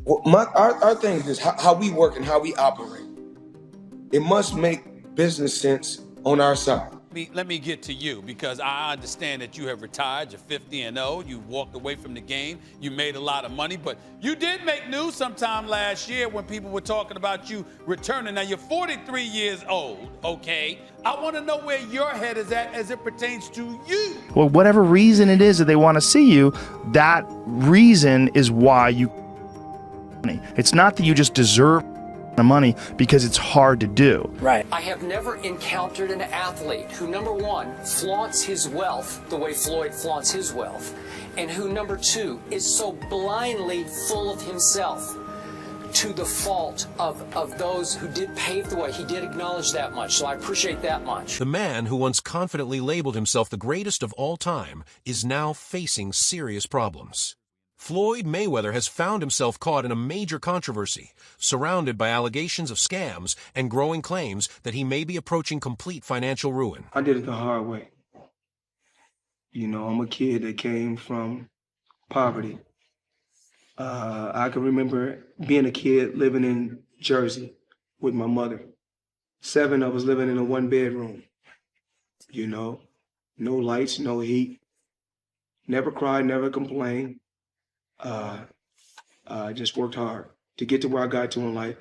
Well, our thing is this: how we work and how we operate. It must make business sense on our side. Let me get to you, because I understand that you have retired. You're 50-0. You walked away from the game. You made a lot of money, but you did make news sometime last year when people were talking about you returning. Now, you're 43 years old, okay? I want to know where your head is at as it pertains to you. Well, whatever reason it is that they want to see you, that reason is why you. It's not that you just deserve the money because it's hard to do. Right. I have never encountered an athlete who, number one, flaunts his wealth the way Floyd flaunts his wealth, and who, number two, is so blindly full of himself to the fault of those who did pave the way. He did acknowledge that much, so I appreciate that much. The man who once confidently labeled himself the greatest of all time is now facing serious problems. Floyd Mayweather has found himself caught in a major controversy, surrounded by allegations of scams and growing claims that he may be approaching complete financial ruin. I did it the hard way. You know, I'm a kid that came from poverty. I can remember being a kid living in Jersey with my mother. 7 of us living in a 1-bedroom. You know, no lights, no heat. Never cried, never complained. I just worked hard to get to where I got to in life.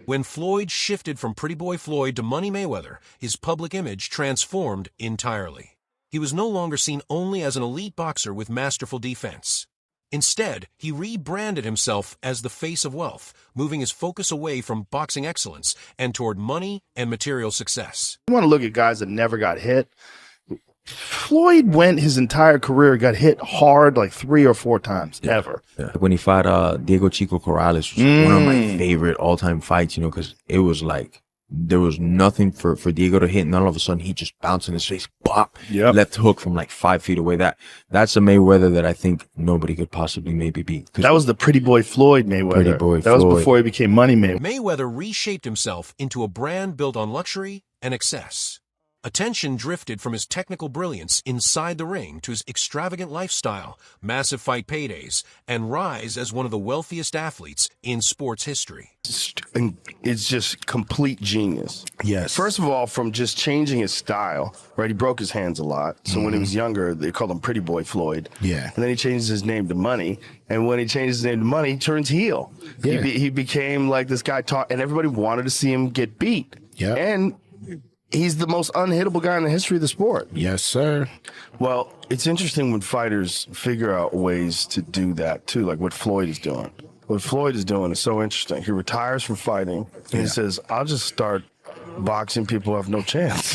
When Floyd shifted from Pretty Boy Floyd to Money Mayweather, his public image transformed entirely. He was no longer seen only as an elite boxer with masterful defense. Instead, he rebranded himself as the face of wealth, moving his focus away from boxing excellence and toward money and material success. You want to look at guys that never got hit. Floyd went his entire career, got hit hard like 3 or 4 times, ever. Yeah. When he fought Diego Chico Corrales, which was one of my favorite all-time fights, you know, because it was like there was nothing for Diego to hit, and all of a sudden he just bounced in his face, bop, left hook from like 5 feet away. That's a Mayweather that I think nobody could possibly maybe beat. That was the Pretty Boy Floyd Mayweather. Pretty Boy that Floyd. was before he became Money Mayweather. Mayweather reshaped himself into a brand built on luxury and excess. Attention drifted from his technical brilliance inside the ring to his extravagant lifestyle, massive fight paydays, and rise as one of the wealthiest athletes in sports history. It's just complete genius. Yes. First of all, from just changing his style, right? He broke his hands a lot. So when he was younger, they called him Pretty Boy Floyd. Yeah. And then he changed his name to Money. And when he changed his name to Money, he turns heel. Yeah. He became like this guy, and everybody wanted to see him get beat. Yeah. And he's the most unhittable guy in the history of the sport. Yes, sir. Well, it's interesting when fighters figure out ways to do that too, like what Floyd is doing. What Floyd is doing is so interesting. He retires from fighting and he says, I'll just start boxing people who have no chance.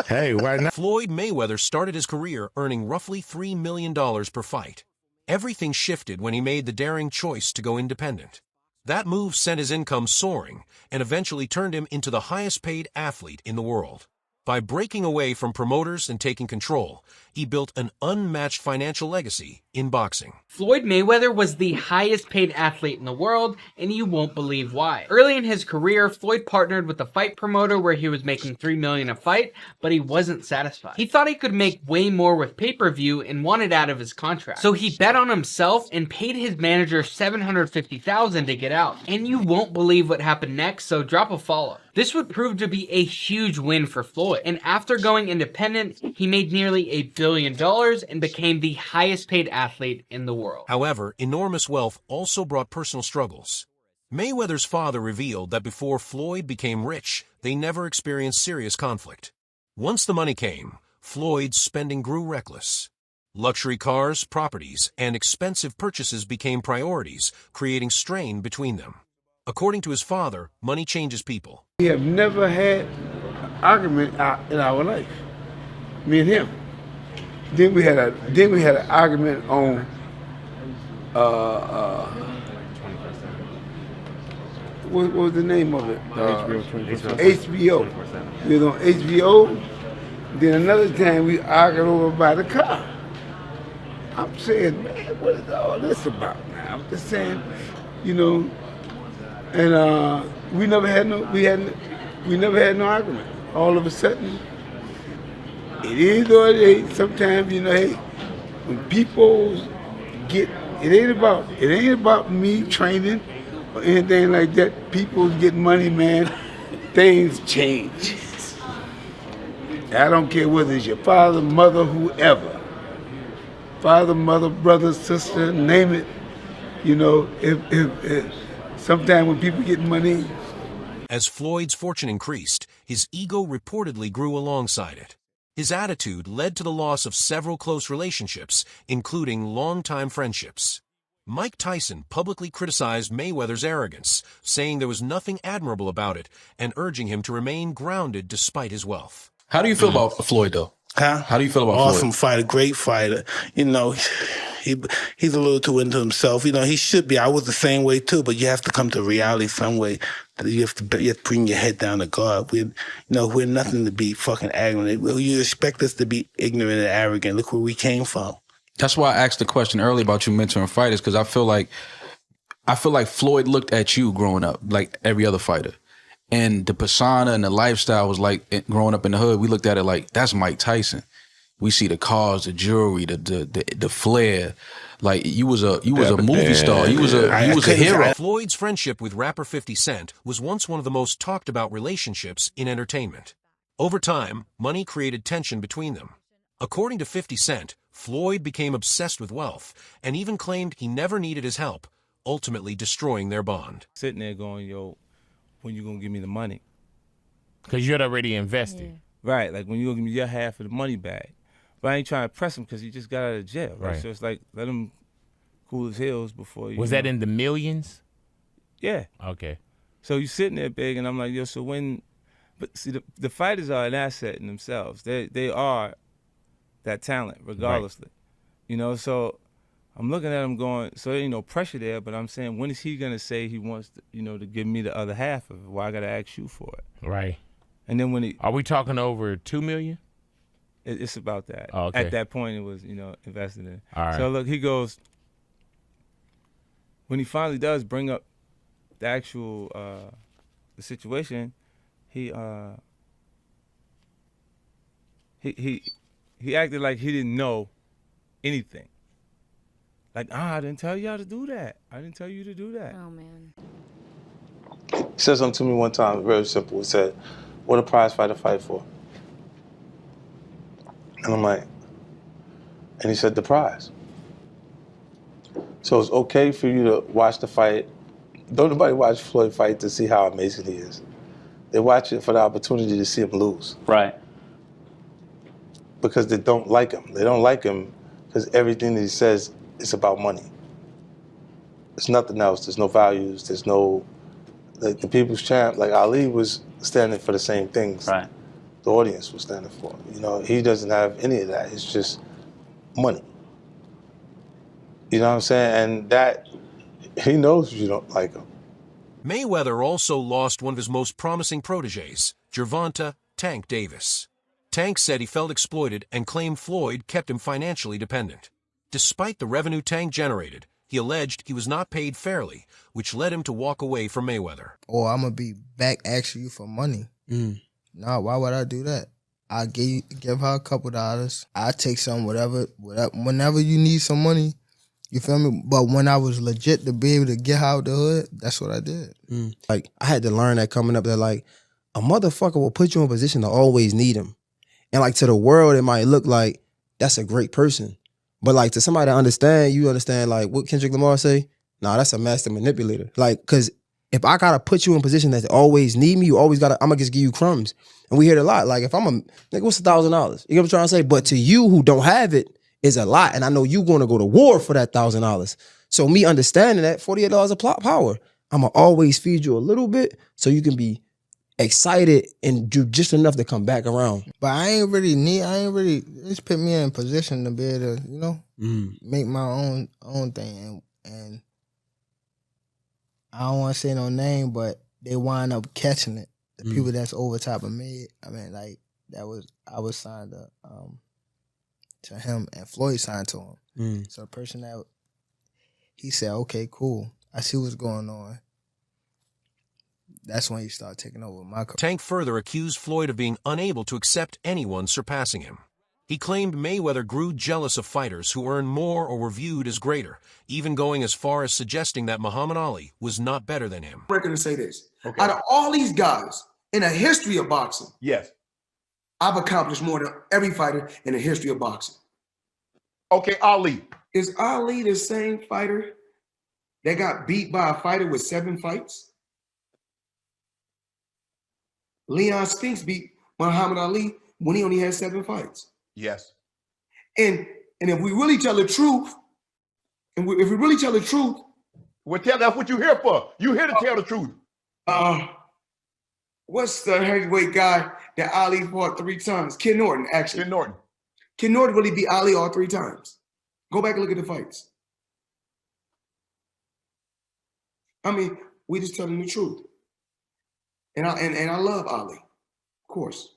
Hey, why not? Floyd Mayweather started his career earning roughly $3 million per fight. Everything shifted when he made the daring choice to go independent. That move sent his income soaring and eventually turned him into the highest-paid athlete in the world. By breaking away from promoters and taking control, he built an unmatched financial legacy in boxing. Floyd Mayweather was the highest paid athlete in the world, and you won't believe why. Early in his career, Floyd partnered with a fight promoter where he was making $3 million a fight, but he wasn't satisfied. He thought he could make way more with pay-per-view and wanted out of his contract. So he bet on himself and paid his manager $750,000 to get out. And you won't believe what happened next, so drop a follow. This would prove to be a huge win for Floyd, and after going independent, he made nearly $1 billion and became the highest paid athlete in the world. However, enormous wealth also brought personal struggles. Mayweather's father revealed that before Floyd became rich, they never experienced serious conflict. Once the money came, Floyd's spending grew reckless. Luxury cars, properties, and expensive purchases became priorities, creating strain between them. According to his father, money changes people. We have never had an argument in our life, me and him. Then we had an argument on what was the name of it? HBO. We was on HBO. Then another time we argued over by the car. I'm saying, man, what is all this about now? I'm just saying, you know. And we never had no argument. All of a sudden, it is or it ain't. Sometimes, you know, hey, when people get it ain't about me training or anything like that. People get money, man. Things change. I don't care whether it's your father, mother, whoever. Father, mother, brother, sister, name it. You know, if sometimes when people get money. As Floyd's fortune increased, his ego reportedly grew alongside it. His attitude led to the loss of several close relationships, including longtime friendships. Mike Tyson publicly criticized Mayweather's arrogance, saying there was nothing admirable about it and urging him to remain grounded despite his wealth. How do you feel about Floyd, though? Huh? How do you feel about Awesome Floyd? fighter, great fighter. You know, he's a little too into himself. You know, he should be. I was the same way too, but you have to come to reality some way. You have to bring your head down to God. We're nothing to be fucking arrogant. You expect us to be ignorant and arrogant. Look where we came from. That's why I asked the question earlier about you mentoring fighters, because I feel like Floyd looked at you growing up like every other fighter. And the persona and the lifestyle was like, growing up in the hood, we looked at it like, that's Mike Tyson. We see the cars, the jewelry, the flair. Like you was a movie star. You was a hero. Floyd's friendship with rapper 50 Cent was once one of the most talked about relationships in entertainment. Over time, money created tension between them. According to 50 Cent, Floyd became obsessed with wealth and even claimed he never needed his help, ultimately destroying their bond. Sitting there going, yo, when you gonna give me the money? Because you had already invested. Right, like when you gonna give me your half of the money back. But I ain't trying to press him because he just got out of jail, right? So it's like, let him cool his heels before you. Was that in the millions? Yeah. Okay. So you sitting there big, and I'm like, yo, so when, but see, the fighters are an asset in themselves. They are that talent, regardlessly. Right. You know, so I'm looking at him going, so there ain't no pressure there, but I'm saying, when is he gonna say he wants to, to give me the other half of it? Why I gotta ask you for it? Right. And then when he, are we talking over $2 million? It's about that. Oh, okay. At that point, it was, invested in. All right. So look, he goes, when he finally does bring up the actual the situation, he acted like he didn't know anything. Like, I didn't tell y'all to do that. I didn't tell you to do that. Oh, man. He said something to me one time, very simple. He said, what a prize fighter fight for? And I'm like, and he said, the prize. So it's okay for you to watch the fight. Don't nobody watch Floyd fight to see how amazing he is. They watch it for the opportunity to see him lose. Right. Because they don't like him. They don't like him because everything that he says is about money. There's nothing else. There's no values. There's no, like the people's champ, like Ali was standing for the same things. Right. The audience was standing for. He doesn't have any of that. It's just money. You know what I'm saying? And that, he knows you don't like him. Mayweather also lost one of his most promising proteges, Gervonta "Tank" Davis. Tank said he felt exploited and claimed Floyd kept him financially dependent. Despite the revenue Tank generated, he alleged he was not paid fairly, which led him to walk away from Mayweather. Or I'm going to be back asking you for money. No, why would I do that? I give her a couple dollars. I take some, whatever, whenever you need some money, you feel me? But when I was legit to be able to get her out the hood, that's what I did. Like, I had to learn that coming up that, like, a motherfucker will put you in a position to always need him. And, like, to the world, it might look like that's a great person. But, like, to somebody to understand, you understand, like, what Kendrick Lamar say? Nah, that's a master manipulator. Like, because if I gotta put you in a position that they always need me, you always gotta, I'm gonna just give you crumbs. And we hear it a lot. Like, if I'm like, what's $1,000? You know what I'm trying to say? But to you who don't have it, is a lot. And I know you're gonna go to war for that $1,000. So me understanding that, $48 of plot power, I'm gonna always feed you a little bit so you can be excited and do just enough to come back around. But I ain't really, just put me in a position to be able to, make my own thing. And I don't want to say no name, but they wind up catching it. The people that's over top of me, I mean, like, I was signed to him, and Floyd signed to him. So the person that, he said, okay, cool, I see what's going on. That's when he started taking over my career. Tank further accused Floyd of being unable to accept anyone surpassing him. He claimed Mayweather grew jealous of fighters who earned more or were viewed as greater, even going as far as suggesting that Muhammad Ali was not better than him. I'm going to say this. Okay. Out of all these guys in the history of boxing, yes, I've accomplished more than every fighter in the history of boxing. Okay, Ali. Is Ali the same fighter that got beat by a fighter with 7 fights? Leon Spinks beat Muhammad Ali when he only had 7 fights. Yes. And if we really tell the truth, if we really tell the truth, well, that's what you're here for. You're here to tell the truth. What's the heavyweight guy that Ali fought 3 times? Ken Norton, actually. Ken Norton. Ken Norton really beat Ali all 3 times. Go back and look at the fights. I mean, we just telling the truth. And I love Ali, of course.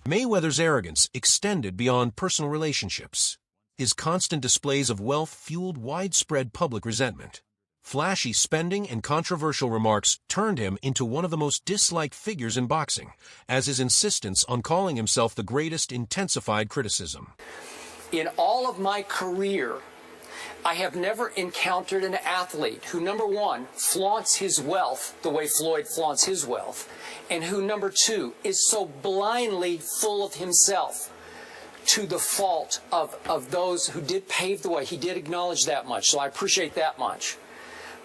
Mayweather's arrogance extended beyond personal relationships. His constant displays of wealth fueled widespread public resentment. Flashy spending and controversial remarks turned him into one of the most disliked figures in boxing, as his insistence on calling himself the greatest intensified criticism. In all of my career, I have never encountered an athlete who, number one, flaunts his wealth the way Floyd flaunts his wealth, and who, number two, is so blindly full of himself to the fault of those who did pave the way. He did acknowledge that much, so I appreciate that much.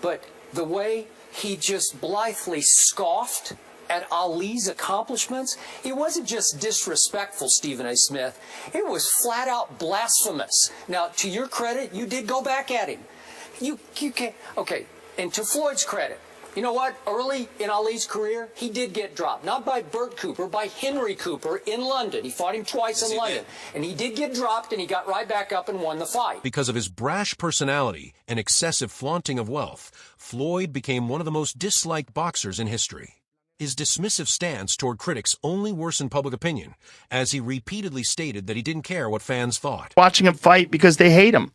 But the way he just blithely scoffed at Ali's accomplishments, it wasn't just disrespectful, Stephen A. Smith. It was flat out blasphemous. Now, to your credit, you did go back at him. You can't. Okay, and to Floyd's credit, you know what? Early in Ali's career, he did get dropped. Not by Burt Cooper, by Henry Cooper in London. He fought him twice in London. And he did get dropped, and he got right back up and won the fight. Because of his brash personality and excessive flaunting of wealth, Floyd became one of the most disliked boxers in history. His dismissive stance toward critics only worsened public opinion, as he repeatedly stated that he didn't care what fans thought. Watching him fight because they hate him.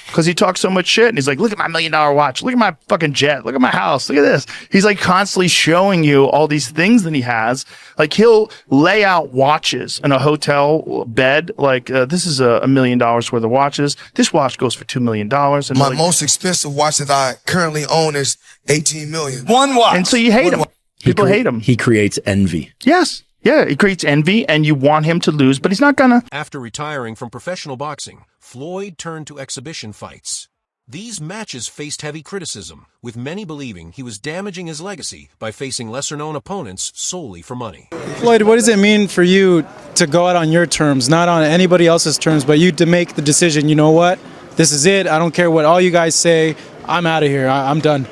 Because he talks so much shit, and he's like, look at my $1 million watch, look at my fucking jet, look at my house, look at this. He's like constantly showing you all these things that he has. Like, he'll lay out watches in a hotel bed, like, this is $1 million worth of watches. This watch goes for $2 million. And my like, most expensive watch that I currently own is $18 million. One watch. and so you hate him. People hate him. He creates envy. Yes. Yeah, he creates envy, and you want him to lose, but he's not gonna. After retiring from professional boxing, Floyd turned to exhibition fights. These matches faced heavy criticism, with many believing he was damaging his legacy by facing lesser-known opponents solely for money. Floyd, what does it mean for you to go out on your terms, not on anybody else's terms, but you to make the decision, you know what, this is it, I don't care what all you guys say, I'm out of here, I'm done?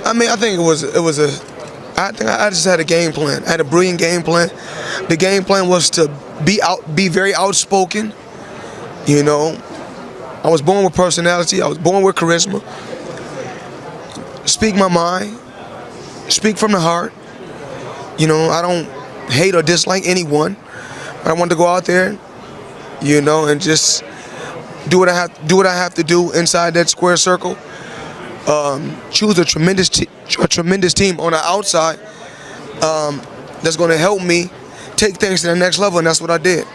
I mean, I think I think I just had a game plan. I had a brilliant game plan. The game plan was to be very outspoken. You know, I was born with personality. I was born with charisma. Speak my mind. Speak from the heart. You know, I don't hate or dislike anyone. I want to go out there, you know, and just do what I have to do inside that square circle. Choose a tremendous team on the outside that's going to help me take things to the next level, and that's what I did.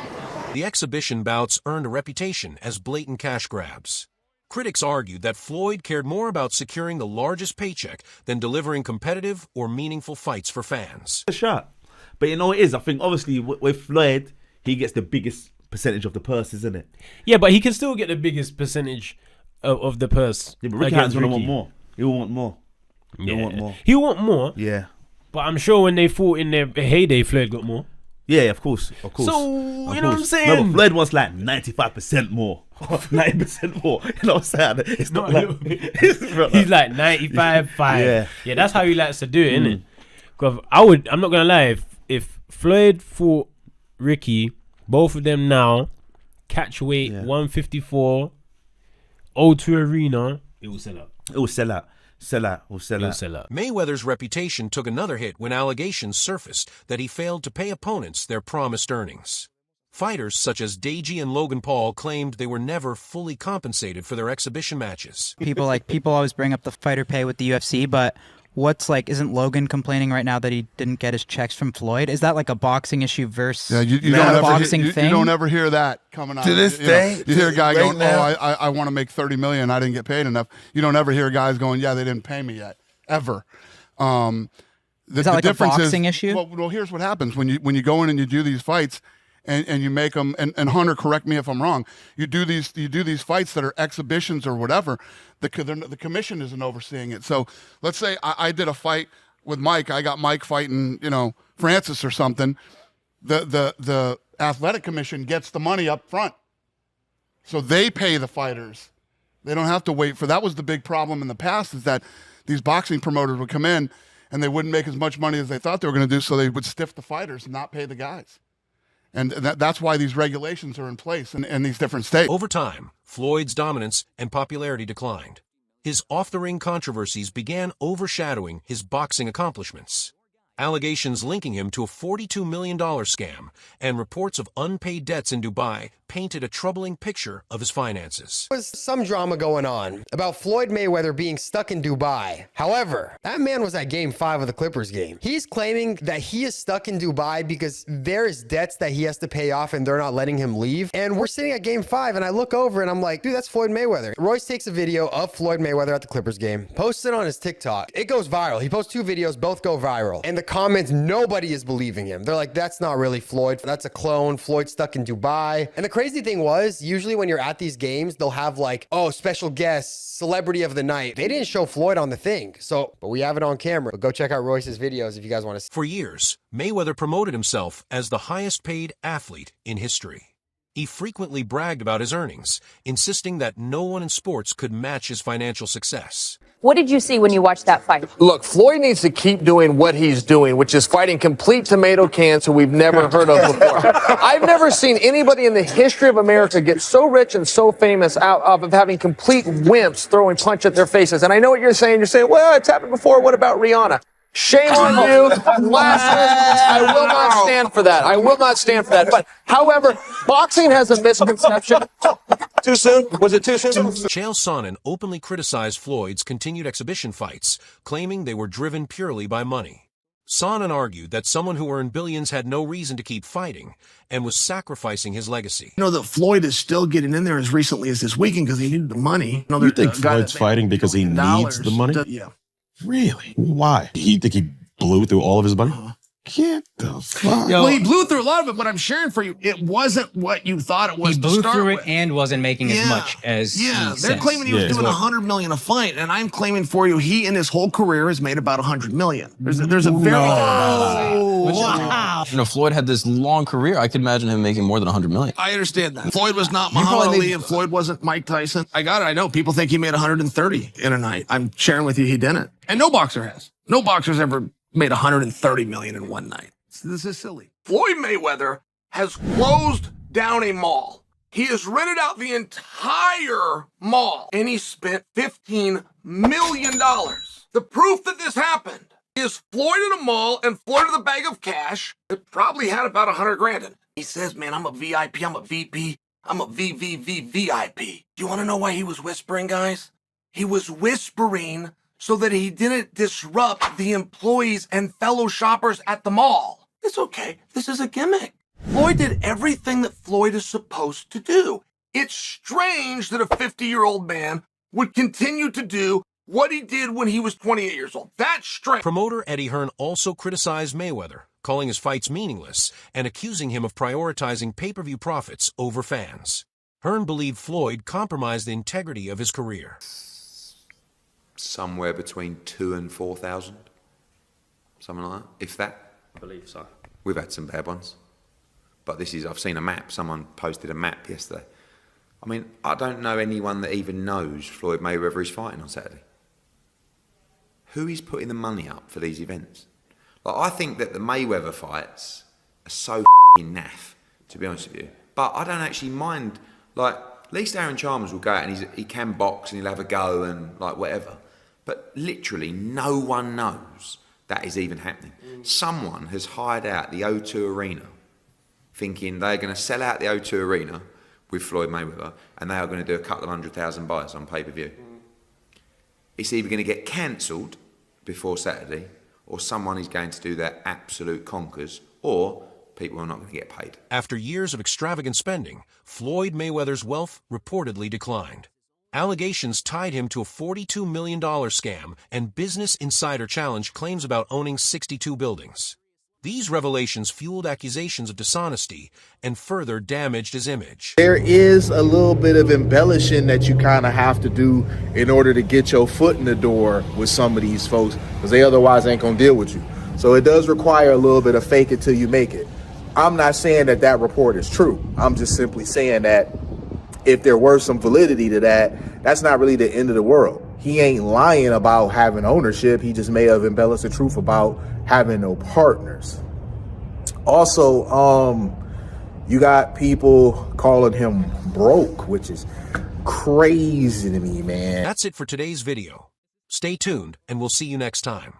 The exhibition bouts earned a reputation as blatant cash grabs. Critics argued that Floyd cared more about securing the largest paycheck than delivering competitive or meaningful fights for fans. A shot. But you know what it is? I think obviously with Floyd, he gets the biggest percentage of the purse, isn't it? Yeah, but he can still get the biggest percentage of the purse. Yeah, but Ricky Hatton's going to want more. He'll want more. He'll want more. He'll want more. Yeah. But I'm sure when they fought in their heyday, Floyd got more. Yeah, of course. So, you know what I'm saying? No, but Floyd wants like 95% more. 90% more. You know what I'm saying? It's not like... He's like 95.5. Yeah, that's how he likes to do it, innit? Because I'm not going to lie, if Floyd fought Ricky, both of them now, catch weight, 154, O2 Arena, it will sell out. It will sell out. Mayweather's reputation took another hit when allegations surfaced that he failed to pay opponents their promised earnings. Fighters such as Deji and Logan Paul claimed they were never fully compensated for their exhibition matches. People always bring up the fighter pay with the UFC, but what's like, isn't Logan complaining right now that he didn't get his checks from Floyd? Is that like a boxing issue versus you not a don't boxing you thing? don't ever hear that coming out. To this you day, you hear a guy right going, now- I want to make $30 million. I didn't get paid enough. You don't ever hear guys going, yeah, they didn't pay me yet, ever. Is that like a boxing issue? Well, here's what happens when you go in and you do these fights, and you make them. And Hunter, correct me if I'm wrong. You do these fights that are exhibitions or whatever. The commission isn't overseeing it. So let's say I did a fight with Mike. I got Mike fighting, Francis or something. The athletic commission gets the money up front, so they pay the fighters. They don't have to wait for. That was the big problem in the past, is that these boxing promoters would come in and they wouldn't make as much money as they thought they were going to do, so they would stiff the fighters and not pay the guys. And that's why these regulations are in place in these different states. Over time, Floyd's dominance and popularity declined. His off-the-ring controversies began overshadowing his boxing accomplishments. Allegations linking him to a $42 million scam and reports of unpaid debts in Dubai painted a troubling picture of his finances. There was some drama going on about Floyd Mayweather being stuck in Dubai. However, that man was at Game 5 of the Clippers game. He's claiming that he is stuck in Dubai because there is debts that he has to pay off and they're not letting him leave. And we're sitting at Game 5 and I look over and I'm like, dude, that's Floyd Mayweather. Royce takes a video of Floyd Mayweather at the Clippers game, posts it on his TikTok. It goes viral. He posts 2 videos, both go viral. And the comments, nobody is believing him. They're like, that's not really Floyd. That's a clone. Floyd's stuck in Dubai. And the crazy thing was, usually when you're at these games, they'll have like, oh, special guest, celebrity of the night. They didn't show Floyd on the thing. But we have it on camera. But go check out Royce's videos if you guys want to see. For years, Mayweather promoted himself as the highest-paid athlete in history. He frequently bragged about his earnings, insisting that no one in sports could match his financial success. What did you see when you watched that fight? Look, Floyd needs to keep doing what he's doing, which is fighting complete tomato cans who we've never heard of before. I've never seen anybody in the history of America get so rich and so famous out of having complete wimps throwing punch at their faces. And I know what you're saying. You're saying, well, it's happened before. What about Rihanna? Shame on you. I will not stand for that. I will not stand for that. But, however, boxing has a misconception. Too soon? Was it too soon? Chael Sonnen openly criticized Floyd's continued exhibition fights, claiming they were driven purely by money. Sonnen argued that someone who earned billions had no reason to keep fighting and was sacrificing his legacy. You know that Floyd is still getting in there as recently as this weekend because he needed the money. You think Floyd's fighting because he needs the money? Yeah. Really? Why? You think he blew through all of his money? Get the fuck. Well, he blew through a lot of it, but I'm sharing for you, it wasn't what you thought it was. He blew through it and wasn't making as much as he they're says. claiming he was doing $100 million a fight, and I'm claiming for you he in his whole career has made about $100 million. There's a very wow. You know, Floyd had this long career. I could imagine him making more than $100 million. I understand that. Floyd was not Muhammad Ali, and Floyd wasn't Mike Tyson. I got it. I know people think he made 130 in a night. I'm sharing with you he didn't, and no boxer has. No boxer's ever made 130 million in one night. This is silly. Floyd Mayweather has closed down a mall. He has rented out the entire mall, and he spent $15 million. The proof that this happened is Floyd in a mall and Floyd with a bag of cash that probably had about 100 grand in it. He says, man, I'm a VIP, I'm a VP, I'm a VVVVIP. Do you want to know why he was whispering, guys? He was whispering so that he didn't disrupt the employees and fellow shoppers at the mall. It's okay. This is a gimmick. Floyd did everything that Floyd is supposed to do. It's strange that a 50-year-old man would continue to do what he did when he was 28 years old. That's strange. Promoter Eddie Hearn also criticized Mayweather, calling his fights meaningless and accusing him of prioritizing pay-per-view profits over fans. Hearn believed Floyd compromised the integrity of his career. Somewhere between 2,000 and 4,000, something like that, if that. I believe so. We've had some bad ones, but I've seen a map. Someone posted a map yesterday. I mean, I don't know anyone that even knows Floyd Mayweather is fighting on Saturday. Who is putting the money up for these events? Like, I think that the Mayweather fights are so f***ing naff, to be honest with you. But I don't actually mind. Like, at least Aaron Chalmers will go out and he can box and he'll have a go and like whatever. But literally no one knows that is even happening. Someone has hired out the O2 Arena thinking they're going to sell out the O2 Arena with Floyd Mayweather and they are going to do a couple of 100,000 buys on pay-per-view. It's either going to get cancelled before Saturday, or someone is going to do their absolute conkers, or people are not going to get paid. After years of extravagant spending, Floyd Mayweather's wealth reportedly declined. Allegations tied him to a $42 million scam, and Business Insider Challenge claims about owning 62 buildings. These revelations fueled accusations of dishonesty and further damaged his image. There is a little bit of embellishing that you kind of have to do in order to get your foot in the door with some of these folks, because they otherwise ain't gonna deal with you. So it does require a little bit of fake it till you make it. I'm not saying that that report is true. I'm just simply saying that if there were some validity to that, that's not really the end of the world. He ain't lying about having ownership. He just may have embellished the truth about having no partners. Also, you got people calling him broke, which is crazy to me, man. That's it for today's video. Stay tuned, and we'll see you next time.